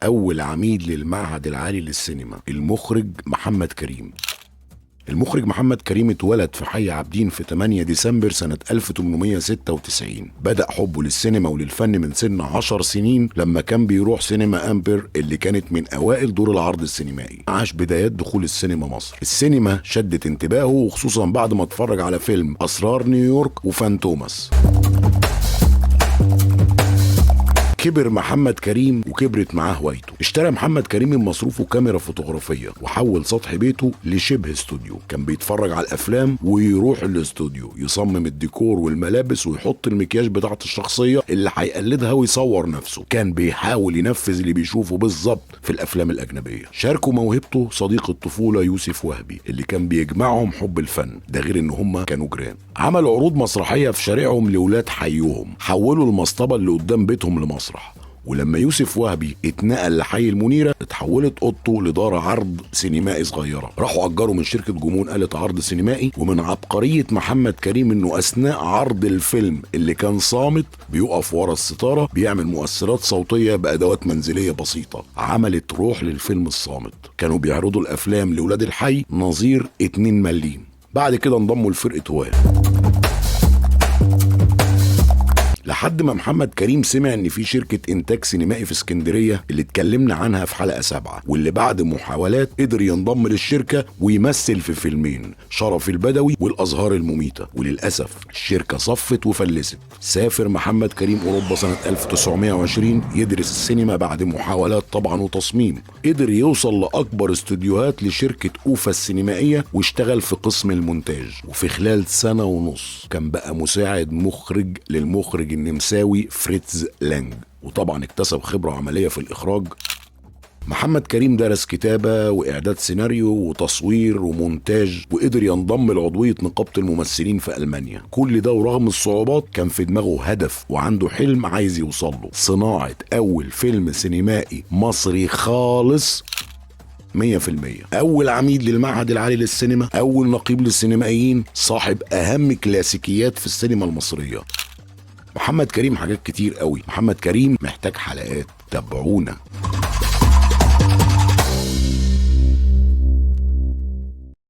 أول عميد للمعهد العالي للسينما المخرج محمد كريم. المخرج محمد كريم اتولد في حي عابدين في 8 ديسمبر سنة 1896. بدأ حبه للسينما وللفن من سن 10 سنين لما كان بيروح سينما أمبر اللي كانت من أوائل دور العرض السينمائي. عاش بدايات دخول السينما مصر. السينما شدت انتباهه وخصوصا بعد ما اتفرج على فيلم أسرار نيويورك وفانتوماس. كبر محمد كريم وكبرت معاه هوايته. اشترى محمد كريم من مصروفه كاميرا فوتوغرافية وحول سطح بيته لشبه استوديو. كان بيتفرج على الافلام ويروح الاستوديو يصمم الديكور والملابس ويحط المكياج بتاعت الشخصية اللي هيقلدها ويصور نفسه. كان بيحاول ينفذ اللي بيشوفه بالظبط في الافلام الاجنبية. شاركوا موهبته صديق الطفولة يوسف وهبي اللي كان بيجمعهم حب الفن، ده غير ان هم كانوا جيران. عملوا عروض مسرحية في شارعهم لولاد حيهم، حولوا المصطبة اللي قدام بيتهم لمسرح. ولما يوسف وهبي اتنقل لحي المنيرة اتحولت اوضته لدار عرض سينمائي صغيرة. راحوا اجروا من شركة جمون آلة عرض سينمائي. ومن عبقرية محمد كريم انه اثناء عرض الفيلم اللي كان صامت بيقف ورا الستارة بيعمل مؤثرات صوتية بادوات منزلية بسيطة عملت روح للفيلم الصامت. كانوا بيعرضوا الافلام لولاد الحي نظير 2 مليم. بعد كده انضموا لفرقة هواه لحد ما محمد كريم سمع ان في شركة انتاج سينمائي في اسكندرية اللي اتكلمنا عنها في حلقة 7، واللي بعد محاولات قدر ينضم للشركة ويمثل في فيلمين، شرف البدوي والازهار المميتة. وللأسف الشركة صفت وفلست. سافر محمد كريم اوروبا سنة 1920 يدرس السينما بعد محاولات طبعا وتصميم. قدر يوصل لاكبر استوديوهات لشركة اوفا السينمائية واشتغل في قسم المونتاج. وفي خلال 1.5 سنة كان بقى مساعد مخرج للمخرج النمساوي فريتز لانج، وطبعا اكتسب خبرة عملية في الإخراج. محمد كريم درس كتابة وإعداد سيناريو وتصوير ومونتاج، وقدر ينضم لعضوية نقابة الممثلين في ألمانيا. كل ده ورغم الصعوبات كان في دماغه هدف وعنده حلم عايز يوصله: صناعة أول فيلم سينمائي مصري خالص 100%. أول عميد للمعهد العالي للسينما، أول نقيب للسينمائيين، صاحب أهم كلاسيكيات في السينما المصرية. محمد كريم حاجات كتير قوي. محمد كريم محتاج حلقات، تابعونا.